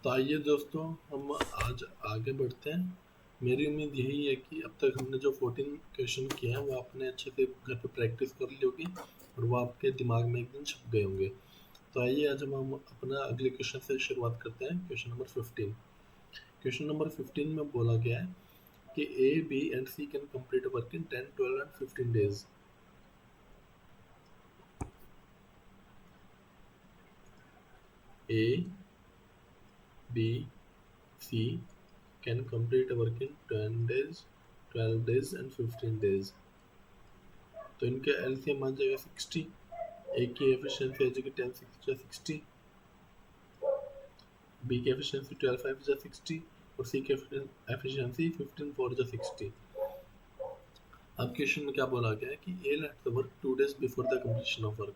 तो आइए दोस्तों, हम आज आगे बढ़ते हैं। मेरी उम्मीद यही है कि अब तक हमने जो 14 क्वेश्चन किए हैं वो आपने अच्छे से घर पे प्रैक्टिस कर ली होगी और वो आपके दिमाग में एक दिन छप गए होंगे। तो आइए आज हम अपना अगले क्वेश्चन से शुरुआत करते हैं। Question number 15। क्वेश्चन नंबर 15 में बोला गया है कि A B and C can complete work in 10, 12 and 15 days. A B C can complete work in 10 days, 12 days and 15 days. तो इनका एलसीएम आ जाएगा 60। ए की एफिशिएंसी आ जाएगी 10 6 जा 60, बी की एफिशिएंसी 12 5 जा 60 और सी की एफिशिएंसी 15 4 जा 60। अब क्वेश्चन में क्या बोला गया है कि A left the work 2 days before the completion of work.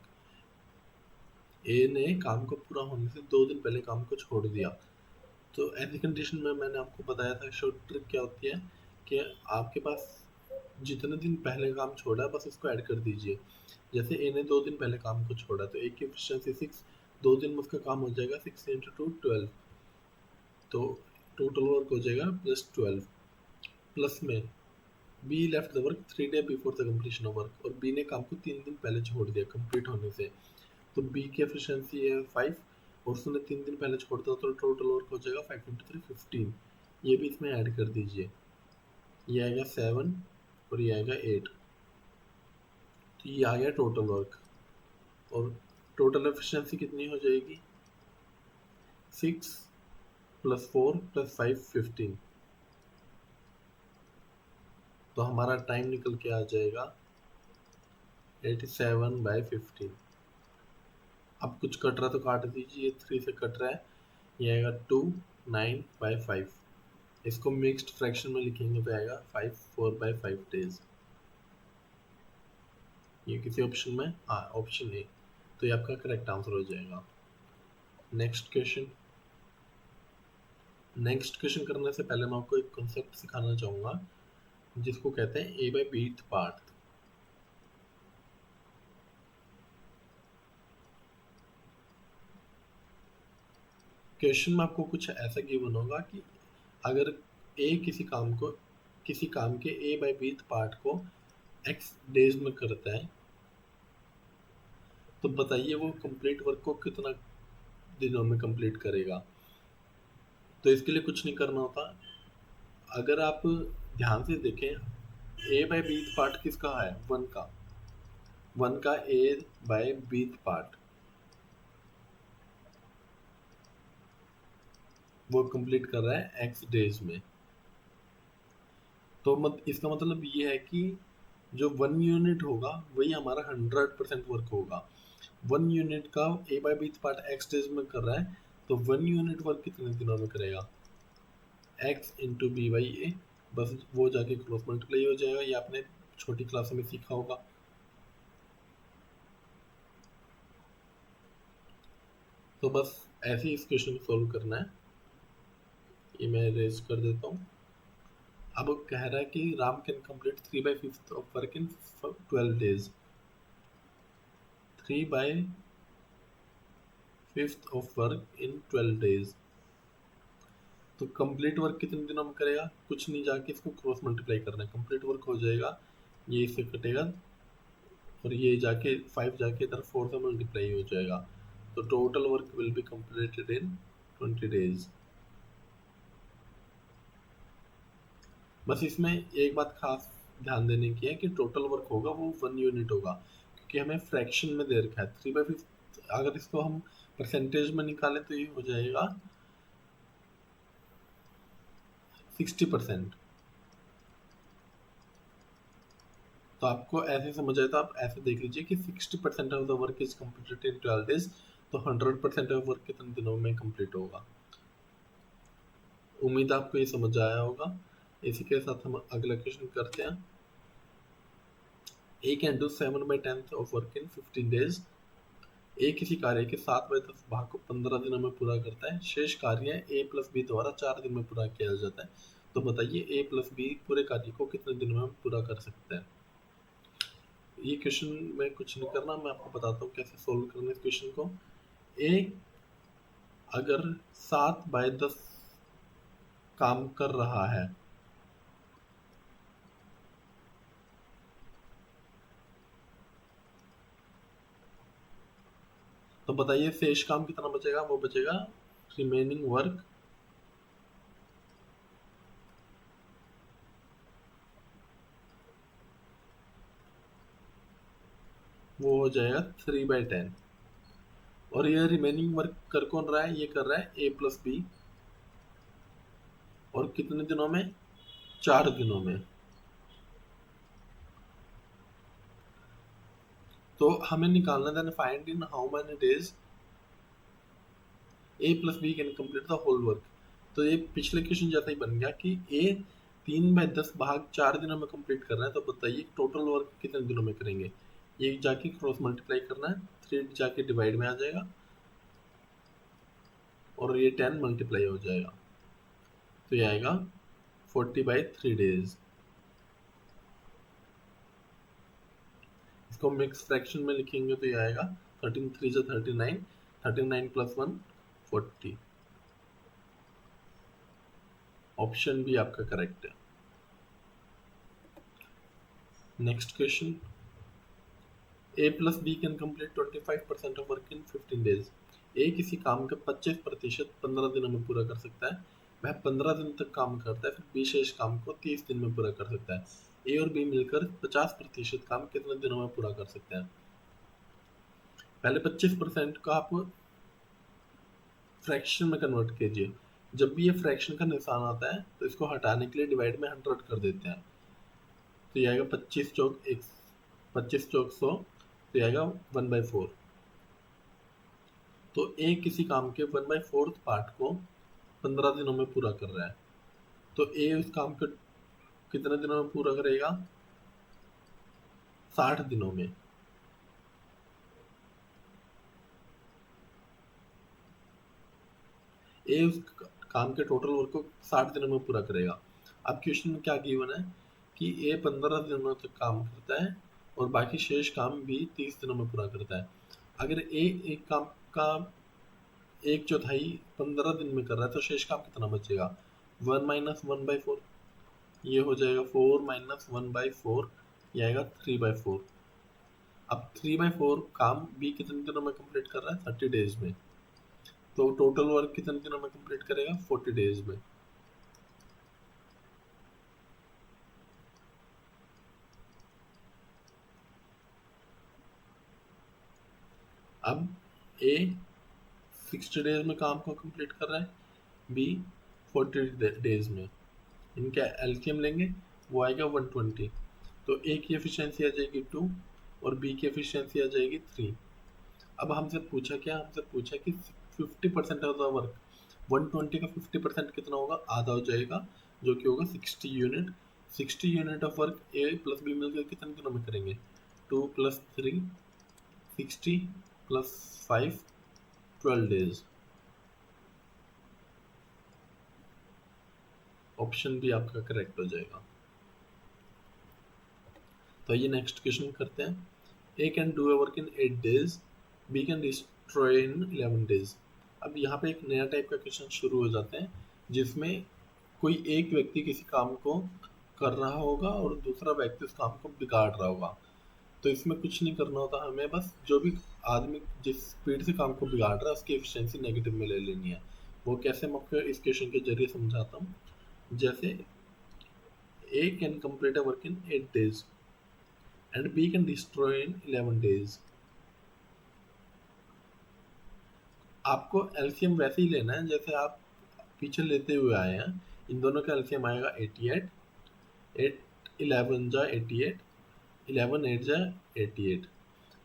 A ने काम को पूरा होने से 2 दिन पहले काम को छोड़ दिया। तो ऐसी कंडीशन में मैंने आपको बताया था शॉर्ट ट्रिक क्या होती है कि आपके पास जितने दिन पहले काम छोड़ा है बस उसको ऐड कर दीजिए। जैसे ए ने 2 दिन पहले काम को छोड़ा तो ए की एफिशिएंसी 6, 2 दिन में उसका काम हो जाएगा 6 इंटू 2 12। तो टोटल वर्क हो जाएगा +12। प्लस में be left the work 3 day before the completion of work, और बी ने काम को 3 दिन पहले छोड़ दिया कंप्लीट होने से। तो बी की एफिशिएंसी है 5 और उसने 3 दिन पहले छोड़ दिया तो टोटल वर्क हो जाएगा 5 इंटू 3 15। ये भी इसमें ऐड कर दीजिए, ये आएगा 7 और ये आएगा 8। तो ये आ गया टोटल वर्क। और टोटल एफिशिएंसी कितनी हो जाएगी 6 + 4 + 5 15। तो हमारा टाइम निकल के आ जाएगा 87/15। अब कुछ कट रहा तो काट दीजिए, 3 से कट रहा है, ये आएगा 29/5। इसको मिक्स्ड फ्रैक्शन में लिखेंगे तो आएगा 4/5 डेज। ये किसी ऑप्शन में, हाँ ऑप्शन ए, तो ये आपका करेक्ट आंसर हो जाएगा। Next question. नेक्स्ट क्वेश्चन करने से पहले मैं आपको एक कॉन्सेप्ट सिखाना चाहूँगा जिसको कहते हैं ए बाय बीथ पार्ट। क्वेश्चन में आपको कुछ ऐसा गिवन होगा कि अगर ए किसी काम के ए बाय बीथ पार्ट को एक्स डेज में करता है तो बताइए वो कंप्लीट वर्क को कितना दिनों में कंप्लीट करेगा। तो इसके लिए कुछ नहीं करना होता। अगर आप ध्यान से देखें, ए बाय बीथ पार्ट किसका है, वन का ए बाय बीथ पार्ट वो कंप्लीट कर रहा है एक्स डेज में। तो इसका मतलब ये है कि जो 1 यूनिट होगा वही हमारा 100% वर्क होगा। 1 यूनिट का ए बाय बीथ पार्ट एक्स डेज में कर रहा है तो 1 यूनिट वर्क कितने दिनों में करेगा, एक्स इंटू बी बाई ए। बस वो जाके क्रॉस मल्टीप्लाई हो जाएगा, ये आपने छोटी क्लास में सीखा होगा। तो बस ऐसे ही इस क्वेश्चन को सॉल्व करना है। ये मैं रेज कर देता हूँ। अब कह रहा है कि Ram can complete 3/5 of work in 12 days. 3/5 of work in 12 days. तो कंप्लीट वर्क कितने दिनों में करेगा, कुछ नहीं, जाके इसको क्रॉस मल्टीप्लाई करना है, कंप्लीट वर्क हो जाएगा, ये इससे कटेगा और ये जाके 5 जाके इधर 4 से मल्टीप्लाई हो जाएगा। तो total work will be completed in 20 days. बस इसमें एक बात खास ध्यान देने की है कि टोटल वर्क होगा वो 1 यूनिट होगा, क्योंकि हमें फ्रैक्शन में दे रखा है 3/5। अगर इसको हम परसेंटेज में निकालें तो ये हो जाएगा 60%। तो आपको ऐसे समझ आए तो आप ऐसे देख लीजिए कि 60% of the work is completed in 12 days. तो 100% ऑफ वर्क कितने दिनों में कंप्लीट होगा। उम्मीद आपको ये समझ आया होगा। इसी के साथ हम अगला क्वेश्चन करते हैं। A can do 7/10 of work in 15 days. A किसी कार्य के 7/10 भाग को 15 दिनों में पूरा करता है। शेष कार्य ए प्लस बी द्वारा 4 दिन में पूरा किया जाता है। तो बताइए ए प्लस बी पूरे कार्य को कितने दिनों में पूरा कर सकते हैं। ये क्वेश्चन में कुछ नहीं करना, मैं आपको बताता हूँ कैसे सोल्व करना इस क्वेश्चन को। ए अगर 7/10 काम कर रहा है तो बताइए शेष काम कितना बचेगा? वो बचेगा रिमेनिंग वर्क वो हो जाएगा 3/10। और ये रिमेनिंग वर्क कर कौन रहा है? ये कर रहा है A+B। और कितने दिनों में? 4 दिनों में। तो हमें निकालना then find in how many days A+B can complete the whole work. तो ये पिछले क्वेश्चन जैसा ही बन गया कि A 3/10 भाग 4 दिनों में कंप्लीट कर रहा है। तो बताइए टोटल वर्क कितने दिनों में करेंगे? ये जाके क्रॉस मल्टीप्लाई करना है, 3 जाके डिवाइड में आ जाएगा और ये 10 मल्टीप्लाई हो जाएगा। तो ये आएगा 40/3 डेज। इसको मिक्स फ्रैक्शन में लिखेंगे तो ये आएगा 13 3 जा 39, 39 + 1 40। ऑप्शन बी आपका करेक्ट है। Next question, A+B can complete 25% of work in 15 days. A किसी काम का 25% 15 दिनों में पूरा कर सकता है। वह 15 दिन तक काम करता है, फिर बी शेष काम को 30 दिन में पूरा कर सकता है। ए और बी मिलकर 50% काम कितने दिनों में पूरा कर सकते हैं? पहले 25% का आप फ्रैक्शन में कन्वर्ट कीजिए। जब भी ये फ्रैक्शन का निशान आता है तो इसको हटाने के लिए डिवाइड में 100 कर देते हैं। तो ये आएगा 25 चौक 100। तो ये आएगा 1/4। तो ए किसी काम के 1/4 पार्ट को 15 दिनों में पूरा कर रहा है। तो ए उस काम को कितने दिनों में पूरा करेगा? 60 दिनों में। ए उस काम के टोटल वर्क को 60 दिनों में पूरा करेगा। अब क्वेश्चन में क्या गिवन है कि ए 15 दिनों तक काम करता है और बाकी शेष काम भी 30 दिनों में पूरा करता है। अगर ए एक काम का 1/4 15 दिन में कर रहा है तो शेष काम कितना बचेगा? 1 - 1/4। ये हो जाएगा 4 - 1/4। ये आएगा 3/4। अब 3/4 काम बी कितने दिनों में कंप्लीट कर रहा है? 30 डेज में। तो टोटल वर्क कितने दिनों में कंप्लीट करेगा? 40 डेज में। अब ए 60 डेज में काम को कंप्लीट कर रहा है, बी 40 डेज में। इनका एलसीएम लेंगे, वो आएगा 120। तो ए की एफिशिएंसी आ जाएगी 2 और बी की एफिशिएंसी आ जाएगी 3। अब हमसे पूछा क्या? हमसे पूछा कि 50% ऑफ द वर्क, 120 का 50% कितना होगा? आधा हो जाएगा, जो कि होगा 60 unit. 60 unit of work A plus B मिलकर कितने दिनों में करेंगे? 2 + 3 60 + 5 12 डेज। ऑप्शन बी आपका करेक्ट हो जाएगा। तो ये नेक्स्ट क्वेश्चन करते हैं। A can do a work in 8 days, B can destroy in 11 days. अब यहाँ पे एक नया टाइप का क्वेश्चन शुरू हो जाते हैं जिसमें कोई एक व्यक्ति किसी काम को कर रहा होगा और दूसरा व्यक्ति उस काम को बिगाड़ रहा होगा। तो इसमें कुछ नहीं करना होता हमें, बस जो भी आदमी जिस स्पीड से काम को बिगाड़ रहा है उसकी एफिशिएंसी नेगेटिव में ले लेनी है। वो कैसे, मैं आपको इस क्वेश्चन के जरिए समझाता हूँ। जैसे A can complete a work in 8 days and B can destroy in 11 days। आपको एलसीएम वैसे ही लेना है जैसे आप पीछे लेते हुए आए हैं। इन दोनों का एलसीएम आएगा 88, 8 11 जा 88, 11 8 जा 88।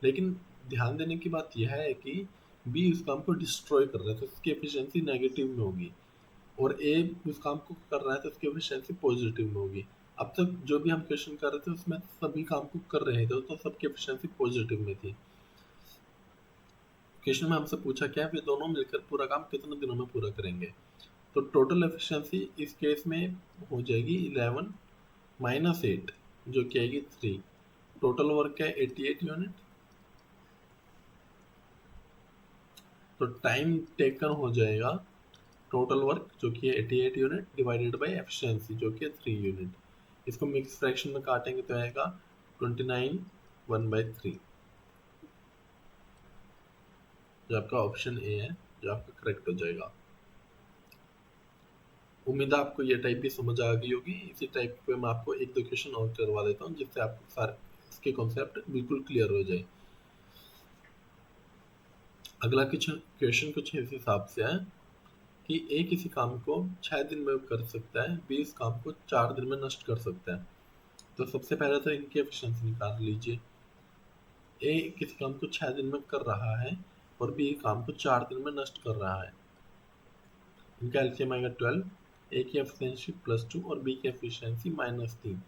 लेकिन ध्यान देने की बात यह है कि बी उस काम को डिस्ट्रॉय कर रहा है तो उसकी एफिशिएंसी नेगेटिव में होगी, और ए उस काम को कर रहा है तो उसकी एफिशिएंसी पॉजिटिव में होगी। अब तक जो भी हम क्वेश्चन कर रहे थे उसमें सभी काम को कर रहे थे तो सबकी एफिशिएंसी पॉजिटिव में थी। क्वेश्चन में हमसे पूछा क्या है, वे दोनों मिलकर पूरा काम कितने दिनों में पूरा करेंगे? तो टोटल एफिशिएंसी इस केस में हो जाएगी 11 - 8 जो कि आएगी 3। टोटल वर्क है 88 यूनिट। तो टाइम टेकन हो जाएगा टोटल वर्क जो कि है 88 यूनिट डिवाइडेड बाय एफिशिएंसी जो कि है 3 यूनिट। इसको मिक्स फ्रैक्शन में काटेंगे तो आएगा 29 1/3, जो आपका ऑप्शन ए है, जो आपका करेक्ट हो जाएगा। उम्मीद है आपको ये टाइप भी समझ आ गई होगी। इसी टाइप पे मैं आपको एक दो क्वेश्चन और करवा देता हूँ जिससे आपको सारे इसके कॉन्सेप्ट बिल्कुल क्लियर हो जाए। अगला क्वेश्चन कुछ इस हिसाब से है कि ए किसी काम को 6 दिन में कर सकता है, बी इस काम को 4 दिन में नष्ट कर सकता है। तो सबसे पहले तो इनकी एफिशिएंसी निकाल लीजिए। ए किसी काम को 6 दिन में कर रहा है और बी काम को 4 दिन में नष्ट कर रहा है। इनका एलसीएम आएगा 12, ए की एफिशिएंसी +2 और बी की एफिशिएंसी -3।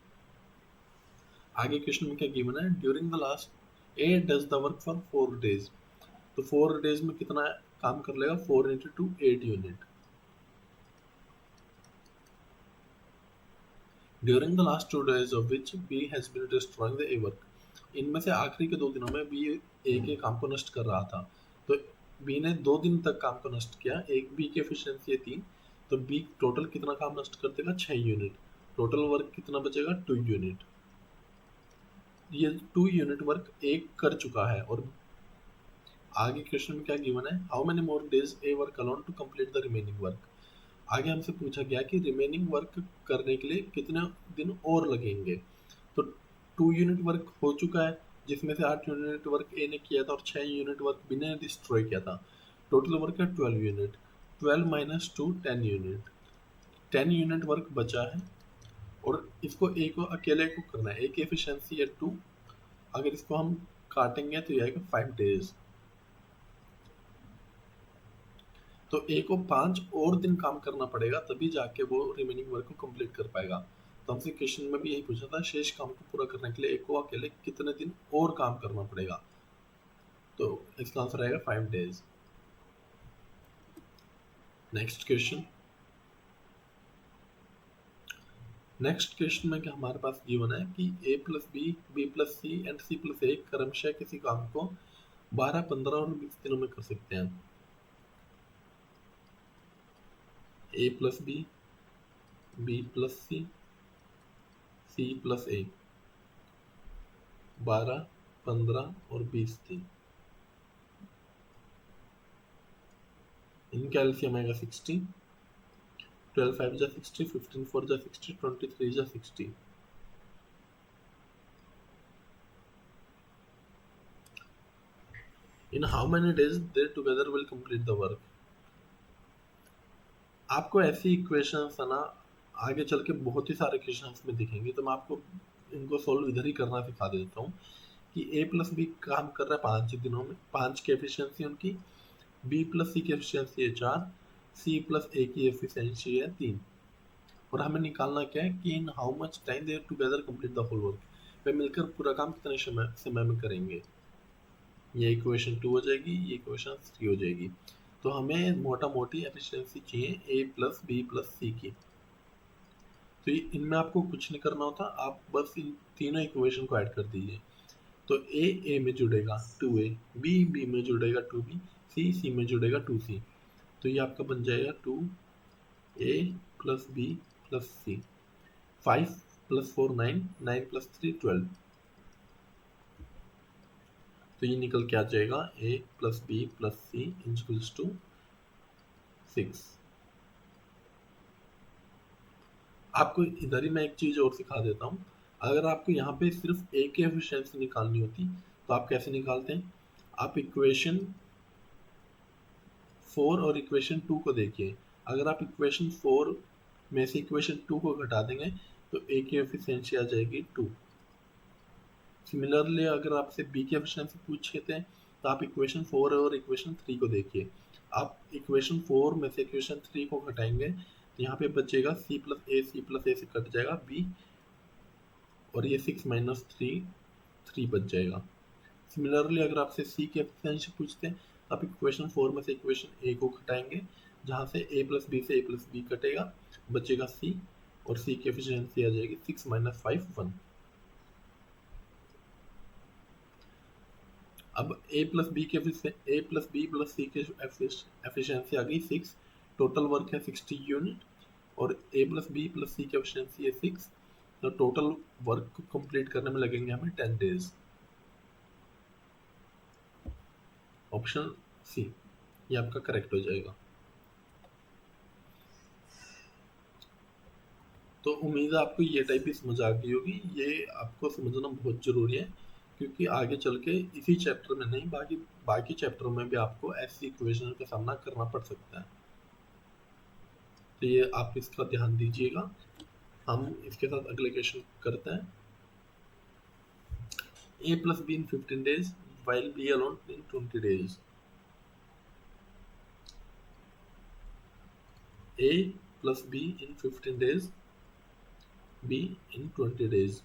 आगे क्वेश्चन में क्या गिवन है, during the last A does the work for 4 days. तो 4 डेज में कितना काम कर लेगा, 4 × 2 8 unit. During the last 2 days of which B has been destroying the A work। इनमें से आखिरी के 2 दिनों में बी ए के काम को नष्ट कर रहा था। तो बी ने 2 दिन तक काम को नष्ट किया। एक बी की एफिशिएंसी है 3, तो बी टोटल कितना काम नष्ट कर देगा, 6 यूनिट। टोटल वर्क कितना बचेगा, 2 यूनिट। ये 2 यूनिट वर्क एक कर चुका है। और आगे क्वेश्चन में क्या गिवन है, how many more days A work alone to complete the remaining work. आगे हमसे पूछा गया कि रिमेनिंग वर्क करने के लिए कितने दिन और लगेंगे। तो 2 यूनिट वर्क हो चुका है, जिसमें से 8 यूनिट वर्क ए ने किया था और 6 यूनिट वर्क बी ने डिस्ट्रॉय किया था। टोटल वर्क है 12 यूनिट। 12 - 2 10 यूनिट। 10 यूनिट वर्क बचा है और इसको ए को अकेले को करना है। ए की एफिशिएंसी है 2, अगर इसको हम काटेंगे तो ये आएगा 5 डेज। तो ए को 5 और दिन काम करना पड़ेगा, तभी जाके वो रिमेनिंग वर्क को कंप्लीट कर पाएगा। तो हमसे क्वेश्चन में भी यही पूछा था, शेष काम को पूरा करने के लिए ए को अकेले कितने दिन और काम करना पड़ेगा। तो इसका आंसर आएगा 5 डेज। नेक्स्ट क्वेश्चन में क्या हमारे पास गिवन है कि a + b, b + c and c + a क्रमशः किसी काम को 12, 15 और 20 दिनों में कर सकते हैं। a + b, b + c, c + a 12, 15 और 20 दिन। इनका एलसीएम आएगा 60। 12 5 जा 60, 15 4 जा 60, 23 जा 60। In how many days they together will complete the work। आपको ऐसी इक्वेशंस है ना आगे चल के बहुत ही सारे क्वेश्चंस में दिखेंगे, तो मैं आपको इनको सोल्व इधर ही करना सिखा देता हूँ कि a + b काम कर रहा है 5 दिनों में, 5 की एफिशिएंसी उनकी, b + c की एफिशिएंसी है 4, c + a की एफिशिएंसी है 3। और हमें निकालना क्या है कि in how much time they together complete the whole work. वे मिलकर पूरा काम कितने समय में करेंगे। ये इक्वेशन 2 हो जाएगी, ये इक्वेशन 3 हो जाएगी। तो हमें मोटा मोटी एफिशिएंसी चाहिए a + b + c की। तो इनमें आपको कुछ नहीं करना होता, आप बस इन तीनों इक्वेशन को ऐड कर दीजिए। तो a में जुड़ेगा 2a, b में जुड़ेगा 2b, c में जुड़ेगा 2c। तो ये आपका बन जाएगा 2a + b + c। 5 + 4 9, 9 + 3 12। तो ये निकल के आ जाएगा a + b + c = 6। आपको इधर ही मैं एक चीज़ और सिखा देता हूँ। अगर आपको यहाँ पे सिर्फ a की एफिशिएंसी निकालनी होती तो आप कैसे निकालते हैं, आप इक्वेशन 4 और इक्वेशन 2 को देखिए। अगर आप इक्वेशन 4 में से इक्वेशन 2 को घटा देंगे तो a की एफिशिएंसी आ जाएगी 2। सिमिलरली अगर आपसे b की एफिशिएंसी पूछे थे तो आप इक्वेशन 4 और इक्वेशन 3 को देखिए। आप इक्वेशन 4 में से इक्वेशन 3 को घटाएंगे तो यहाँ पे बचेगा c + a से कट जाएगा b, और ये 6 - 3 3 बच जाएगा। सिमिलरली अगर आपसे c की एफिशिएंसी पूछते हैं तो आप इक्वेशन 4 में से इक्वेशन a को घटाएंगे, जहाँ से a + b से a + b कटेगा, बचेगा c, और c की एफिशिएंसी आ जाएगी 6 - 5 1। अब ए प्लस बी की एफिशिएंसी आ गई 6, टोटल वर्क है 60 यूनिट, और ए प्लस सी की एफिशिएंसी है 6, तो टोटल वर्क को कंप्लीट करने में लगेंगे हमें 10 डेज। ऑप्शन सी ये आपका करेक्ट हो जाएगा। तो उम्मीद है आपको ये टाइप भी समझ आ गई होगी। ये आपको समझना बहुत ज़रूरी है, क्योंकि आगे चल के इसी चैप्टर में नहीं, बाकी बाकी चैप्टरों में भी आपको ऐसी इक्वेशन का सामना करना पड़ सकता है। तो ये आप इसका ध्यान दीजिएगा। हम इसके साथ अगले क्वेश्चन करते हैं। A plus B in 15 days while B alone in 20 days। A plus B in 15 days, B in 20 days।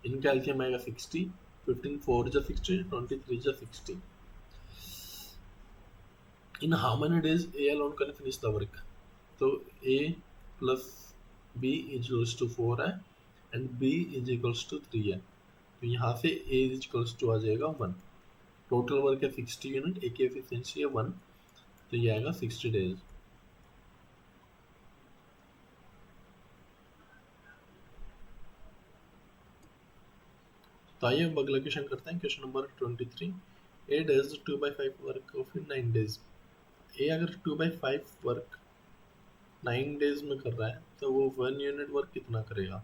इनका एलसीएम आएगा 60, 15 4 जा 60, 23 जा 60। In how many days A alone can finish the work? तो A plus B is equals to 4 है, and B is equals to 3 है। तो यहाँ से A is equals to आ जाएगा 1। टोटल वर्क है 60 यूनिट, A की एफिशिएंसी है 1, तो ये आएगा 60 डेज। तो आइए अब अगला क्वेश्चन करते हैं। Question number 23। A does 2/5 work of in 9 days। ए अगर 2/5 वर्क 9 डेज में कर रहा है, तो वो 1 यूनिट वर्क कितना करेगा?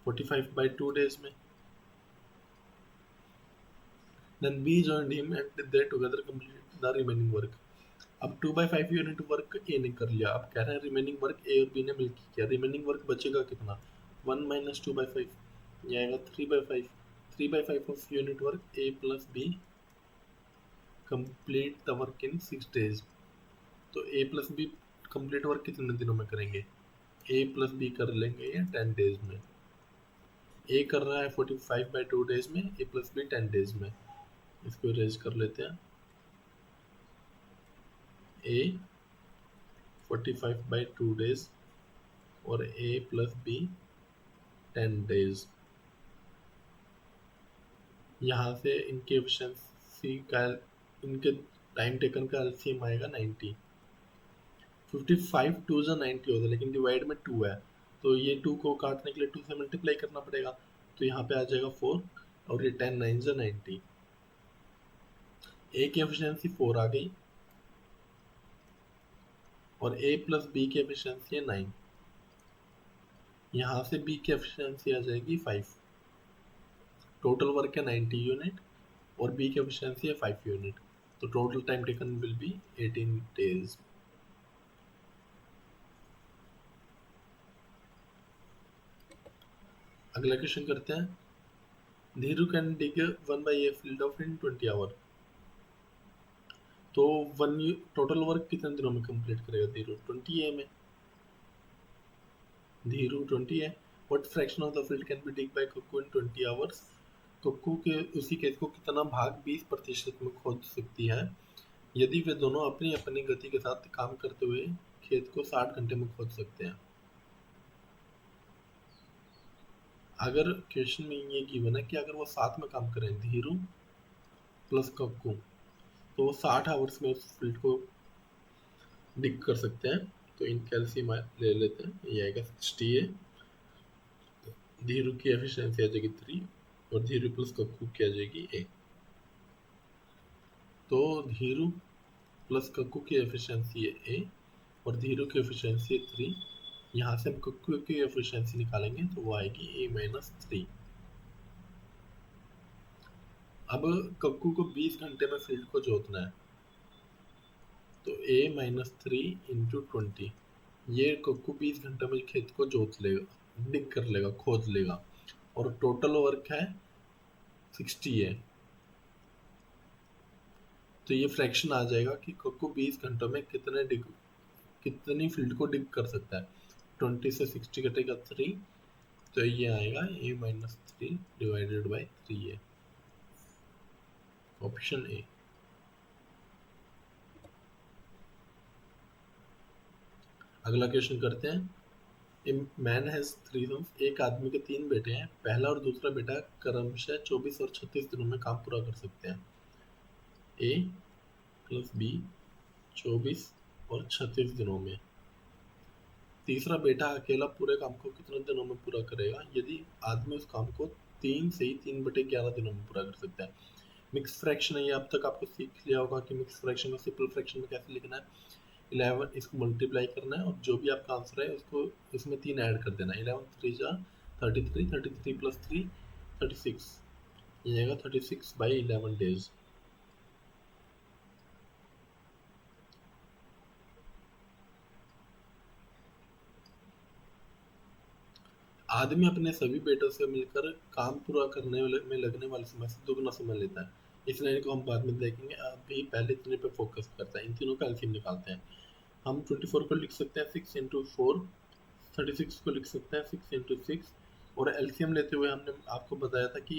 45/2 days में। Then B joined him and they together complete the remaining work. अब 2/5 यूनिट वर्क ए ने कर लिया, अब कह रहे हैं रिमेनिंग वर्क ए और बी ने मिलकर किया। रिमेनिंग वर्क बचेगा कितना? 1 माइनस 2/5, ये आएगा 3/5। 3/5 of unit work A plus B complete the work in 6 days। तो A plus B complete work कितने दिनों में करेंगे? ए प्लस बी कर लेंगे ये 10 डेज में। ए कर रहा है 45/2 days में, ए प्लस बी 10 डेज में। इसको इरेज कर लेते हैं। ए 45/2 days और ए प्लस बी 10 days। यहाँ से इनके एफिशिएंसी का, इनके टाइम टेकन का एलसीएम आएगा 90। 55 2 जा 90 होता है, लेकिन डिवाइड में 2 है, तो ये 2 को काटने के लिए 2 से मल्टीप्लाई करना पड़ेगा। तो यहाँ पे आ जाएगा 4, और ये 10 9 जा 90। ए की एफिशिएंसी 4 आ गई, और ए प्लस बी की एफिशिएंसी है 9। यहाँ से बी की एफिशिएंसी आ जाएगी 5। टोटल वर्क है 90 यूनिट, और बी की एफिशिएंसी है 5 यूनिट, तो total time taken will be 18 days। अगला क्वेश्चन करते हैं। Dheeru can dig 1/a field of in 20 hour. तो टोटल वर्क कितने दिनों में कंप्लीट करेगा धीरू? 20 में। धीरू 20 है। What fraction of the field can be dig by Kukku in 20 hours. Kukku के उसी खेत को कितना भाग 20% में खोद सकती है यदि वे दोनों अपनी अपनी गति के साथ काम करते हुए खेत को 60 घंटे में खोद सकते हैं। अगर क्वेश्चन में ये गिवन है कि अगर वो साथ में काम करें, धीरू प्लस कक्कू, तो वो 60 आवर्स में उस फील्ड को डिग कर सकते हैं। तो इन कैल्शियम ले लेते हैं, ये आएगा 60 है। धीरू की एफिशिएंसी आ जाएगी 3, और धीरू प्लस कक्कू की आ जाएगी ए। तो धीरू प्लस कक्कू की एफिशिएंसी है ए, और धीरू की एफिशिएंसी है 3। यहाँ से हम कक्कू की एफिशिएंसी निकालेंगे, तो वो आएगी ए माइनस 3। अब कक्कू को 20 घंटे में फील्ड को जोतना है, तो a माइनस 3 इंटू 20। ये कक्कू 20 घंटे में खेत को जोत लेगा, डिग कर लेगा, खोद लेगा, और टोटल वर्क है 60 है। तो ये फ्रैक्शन आ जाएगा कि कक्कू 20 घंटों में कितनी फील्ड को डिग कर सकता है। 20 से 60 कटेगा 3, तो ये आएगा a माइनस 3 डिवाइडेड बाई 3 है। Option A. अगला क्वेश्चन करते हैं। A man has three sons, एक आदमी के तीन बेटे हैं, पहला और दूसरा बेटा क्रमशः 24 और 36 दिनों में काम पूरा कर सकते हैं। ए प्लस बी 24 और 36 दिनों में। तीसरा बेटा अकेला पूरे काम को कितने दिनों में पूरा करेगा? यदि आदमी उस काम को 3 से ही 3/11 दिनों में पूरा कर सकता है। मिक्स फ्रैक्शन है, ये अब तक आपको सीख लिया होगा कि मिक्स फ्रैक्शन को सिंपल फ्रैक्शन में कैसे लिखना है। 11 इसको मल्टीप्लाई करना है और जो भी आपका आंसर है उसको इसमें 3 ऐड कर देना है। 11 3 जा 33, 33 प्लस 3 36, ये आएगा 36/11 डेज। आदमी अपने सभी बेटों से मिलकर काम पूरा करने में लगने वाले समय से दुगना समय लेता है। इस लाइन को हम बाद में देखेंगे, अभी पहले इतने पे फोकस करता है। इन तीनों का एलसीएम निकालते हैं। हम 24 को लिख सकते हैं 6 इंटू 4, 36 को लिख सकते हैं 6 इंटू 6, और एलसीएम लेते हुए हमने आपको बताया था कि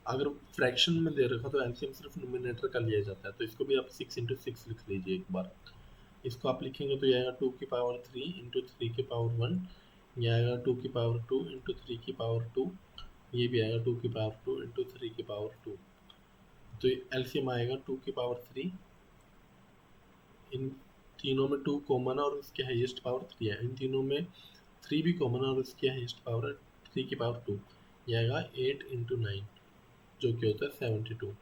अगर फ्रैक्शन में दे रखा तो एलसीएम सिर्फ न्यूमरेटर का लिया जाता है। तो इसको भी आप 6 इंटू 6 लिख लीजिए एक बार। इसको आप लिखेंगे तो ये आएगा 2 की पावर 3 इंटू 3 की पावर 1, ये आएगा 2 की पावर 2 इंटू 3 की पावर 2, ये भी आएगा 2 की पावर 2 इंटू 3 की पावर 2। तो एलसीएम आएगा 2 की पावर 3, इन तीनों में 2 कॉमन है और इसकी हाईएस्ट पावर 3 है। इन तीनों में 3 भी कॉमन है और इसकी हाईएस्ट पावर है 3 की पावर 2। ये आएगा 8 इंटू 9, जो कि होता है 72।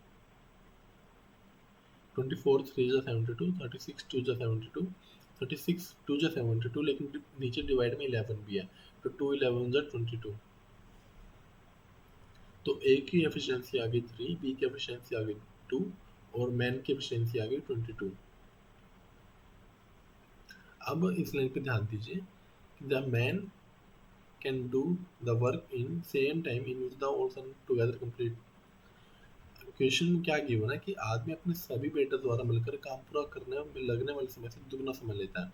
24 3 जा 72, 36 2 जा 72, 36 2 जा 72, लेकिन नीचे डिवाइड में 11 भी है, तो 2 11 जा 22। तो ए की एफिशिएंसी आ गई 3, बी की एफिशिएंसी आ गई 2 और मैन की एफिशिएंसी आ गई 22। अब इस लाइन पे ध्यान दीजिए, the man can do the work in same time in which the all son together complete. Question में क्या गिवन है कि आदमी अपने सभी बेटों द्वारा मिलकर काम पूरा करने में लगने वाले समय से दुगना समय लेता है,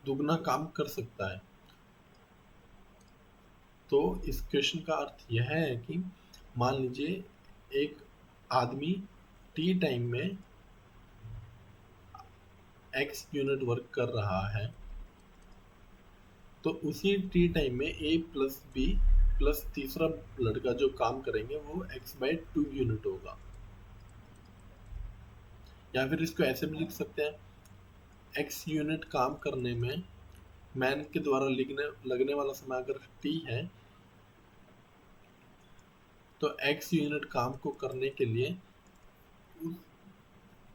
दुगना काम कर सकता है। तो इस क्वेश्चन का अर्थ यह है कि मान लीजिए एक आदमी टी टाइम में एक्स यूनिट वर्क कर रहा है, तो उसी टी टाइम में ए प्लस बी प्लस तीसरा लड़का जो काम करेंगे वो x/2 यूनिट होगा। या फिर इसको ऐसे भी लिख सकते हैं, x यूनिट काम करने में मैन के द्वारा लगने वाला समय अगर t है, तो x यूनिट काम को करने के लिए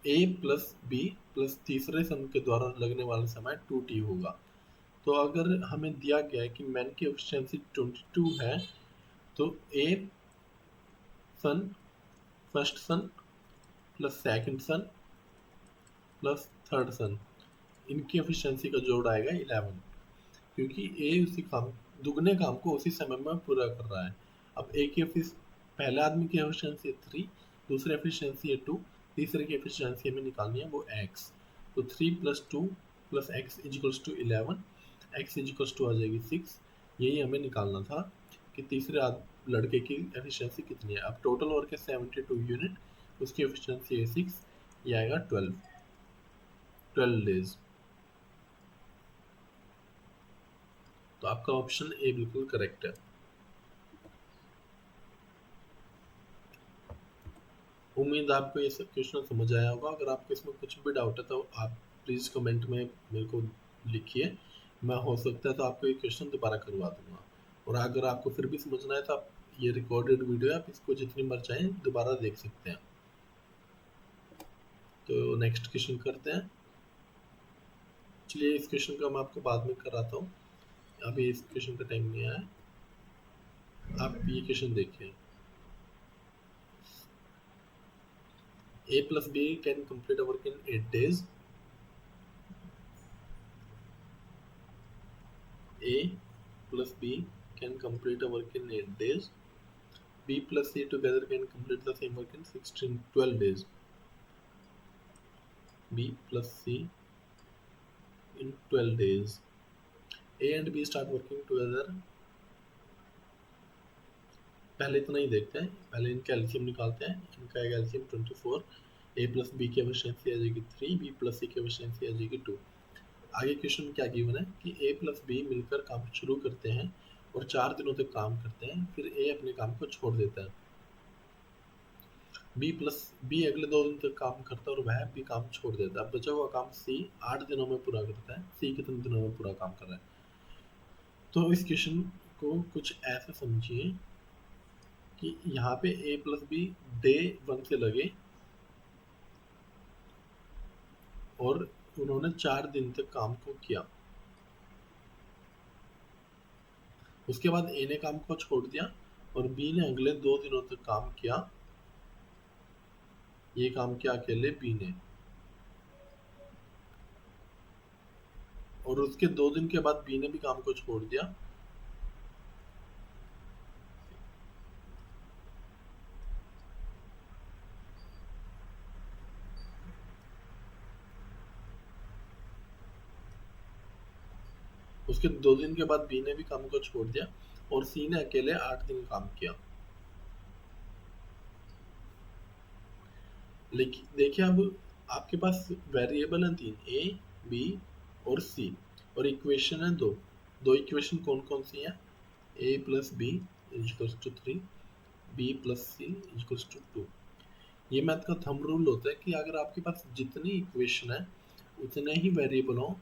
a प्लस बी प्लस तीसरे सन के द्वारा लगने वाला समय 2t होगा। तो अगर हमें दिया गया है कि मैन की एफिशिएंसी 22 है, तो a son first son plus second son plus third son, इनकी एफिशिएंसी का जोड़ आएगा 11, क्योंकि ए उसी काम दुगने काम को उसी समय में पूरा कर रहा है। अब ए की पहले आदमी की एफिशिएंसी है 3, दूसरी एफिशिएंसी है 2, तीसरे की एफिशिएंसी हमें निकालनी है वो x। तो 3 plus 2 plus x equals to 11, x equals to आ जाएगी 6। यही हमें निकालना था कि तीसरे लड़के की एफिशिएंसी कितनी है। अब टोटल वर्क है 72 यूनिट, उसकी एफिशिएंसी है 6, ये आएगा 12 डेज। तो आपका ऑप्शन ए बिल्कुल करेक्ट है। उम्मीद आपको ये सब क्वेश्चन समझ आया होगा। अगर आपको इसमें कुछ भी डाउट है तो आप प्लीज़ कमेंट में मेरे को लिखिए, मैं हो सकता है तो आपको ये क्वेश्चन दोबारा करवा दूंगा। और अगर आपको फिर भी समझना है तो आप ये रिकॉर्डेड वीडियो है, आप इसको जितनी बार चाहें दोबारा देख सकते हैं। तो नेक्स्ट क्वेश्चन करते हैं। चलिए इस क्वेश्चन का मैं आपको बाद में कराता हूँ, अभी इस क्वेश्चन का टाइम नहीं आया है। आप ये क्वेश्चन देखिए, a plus b can complete a work in 8 days. A plus b can complete a work in 8 days. B plus C together can complete the same work in 12 days. B plus C in 12 days. A and B start working together. पहले इतना ही देखते हैं, पहले इनका LCM निकालते हैं। इनका एक एलसीएम 24, A प्लस बी की एफिशिएंसी आ जाएगी 3, B प्लस C की एफिशिएंसी आ जाएगी 2। आगे क्वेश्चन में क्या गिवन है कि ए प्लस बी मिलकर काम शुरू करते हैं और 4 दिनों तक काम करते हैं, फिर ए अपने काम को छोड़ देता है। बी अगले 2 दिन तक काम करता है और वह भी काम छोड़ देता है। बचा हुआ काम सी 8 दिनों में पूरा करता है। सी कितने दिनों में पूरा काम कर रहा है? तो इस क्वेश्चन को कुछ ऐसे समझिए कि यहाँ पे ए प्लस बी डे 1 से लगे और उन्होंने 4 दिन तक काम को किया। उसके बाद ए ने काम को छोड़ दिया और बी ने अगले 2 दिनों तक काम किया। ये काम किया अकेले बी ने, और उसके 2 दिन के बाद बी ने भी काम को छोड़ दिया। उसके 2 दिन के बाद बी ने भी काम को छोड़ दिया और सी ने अकेले 8 दिन काम किया। लेकिन देखिए, अब आपके पास वेरिएबल है 3, ए बी और सी, और इक्वेशन है 2। दो इक्वेशन कौन कौन सी हैं? A plus B equals to 3, B plus C equals to 2। ये मैथ का थंब रूल होता है कि अगर आपके पास जितनी इक्वेशन है उतने ही वेरिएबल हो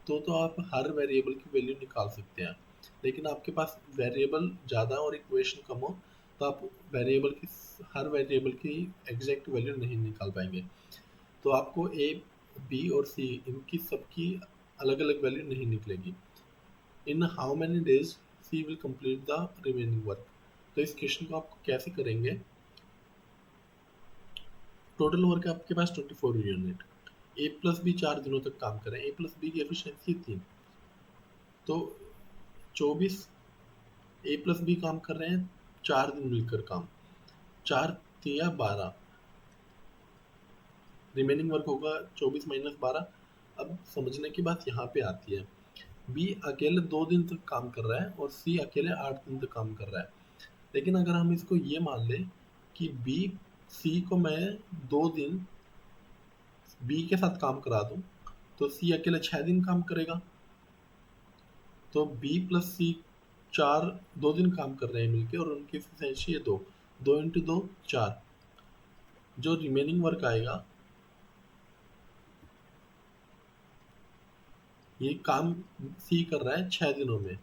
तो आप हर वेरिएबल की वैल्यू निकाल सकते हैं। लेकिन आपके पास वेरिएबल ज़्यादा और इक्वेशन कम हो तो आप हर वेरिएबल की एग्जैक्ट वैल्यू नहीं निकाल पाएंगे। तो आपको ए बी और सी इनकी सबकी अलग अलग वैल्यू नहीं निकलेगी। In how many days C will complete the remaining work. तो इस क्वेश्चन को आप कैसे करेंगे? टोटल वर्क है आपके पास 24 यूनिट। ए प्लस बी 4 दिनों तक काम करें। ए प्लस बी की एफिशिएंसी 3, तो 24। ए प्लस बी काम कर रहे हैं 4 दिन मिलकर काम, 4 तिया 12, रिमेनिंग वर्क होगा 24 माइनस 12। अब समझने की बात यहाँ पे आती है, बी अकेले 2 दिन तक काम कर रहा है और सी अकेले 8 दिन तक काम कर रहा है। लेकिन अगर हम इसको ये मान लें कि बी सी को मैं 2 दिन बी के साथ काम करा दूं तो सी अकेले 6 दिन काम करेगा। तो बी प्लस सी 2 दिन काम कर रहे हैं मिलके और उनकी एफिशिएंसी है 2। 2 इंटू 2 4। जो रिमेनिंग वर्क आएगा, ये काम सी कर रहा है 6 दिनों में,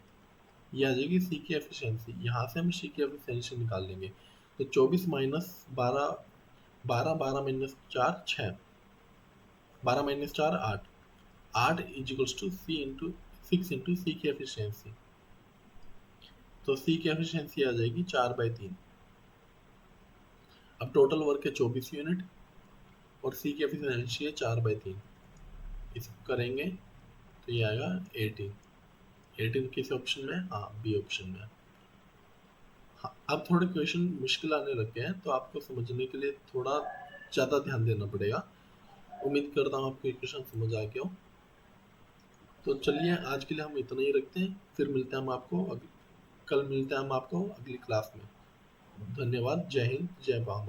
ये आ जाएगी सी की एफिशिएंसी। यहाँ से हम सी की एफिशिएंसी निकाल लेंगे। तो 24 minus 12, 12 minus 4 6, 12 minus 4 8, 8 is equals to C into 6 into C की एफिशिएंसी। तो सी की एफिशिएंसी आ जाएगी 4/3। अब टोटल वर्क है 24 यूनिट और सी की एफिशिएंसी है 4/3। इसको करेंगे तो ये आएगा 18। 18 किस ऑप्शन में? हाँ, बी ऑप्शन में। हाँ, अब थोड़े क्वेश्चन मुश्किल आने लग गए हैं तो आपको समझने के लिए थोड़ा ज़्यादा ध्यान देना पड़ेगा। उम्मीद करता हूँ आपको क्वेश्चन समझ आ गया हो। तो चलिए, आज के लिए हम इतना ही रखते हैं, फिर मिलते हैं हम आपको कल मिलते हैं हम आपको अगली क्लास में। धन्यवाद। जय हिंद, जय भारत।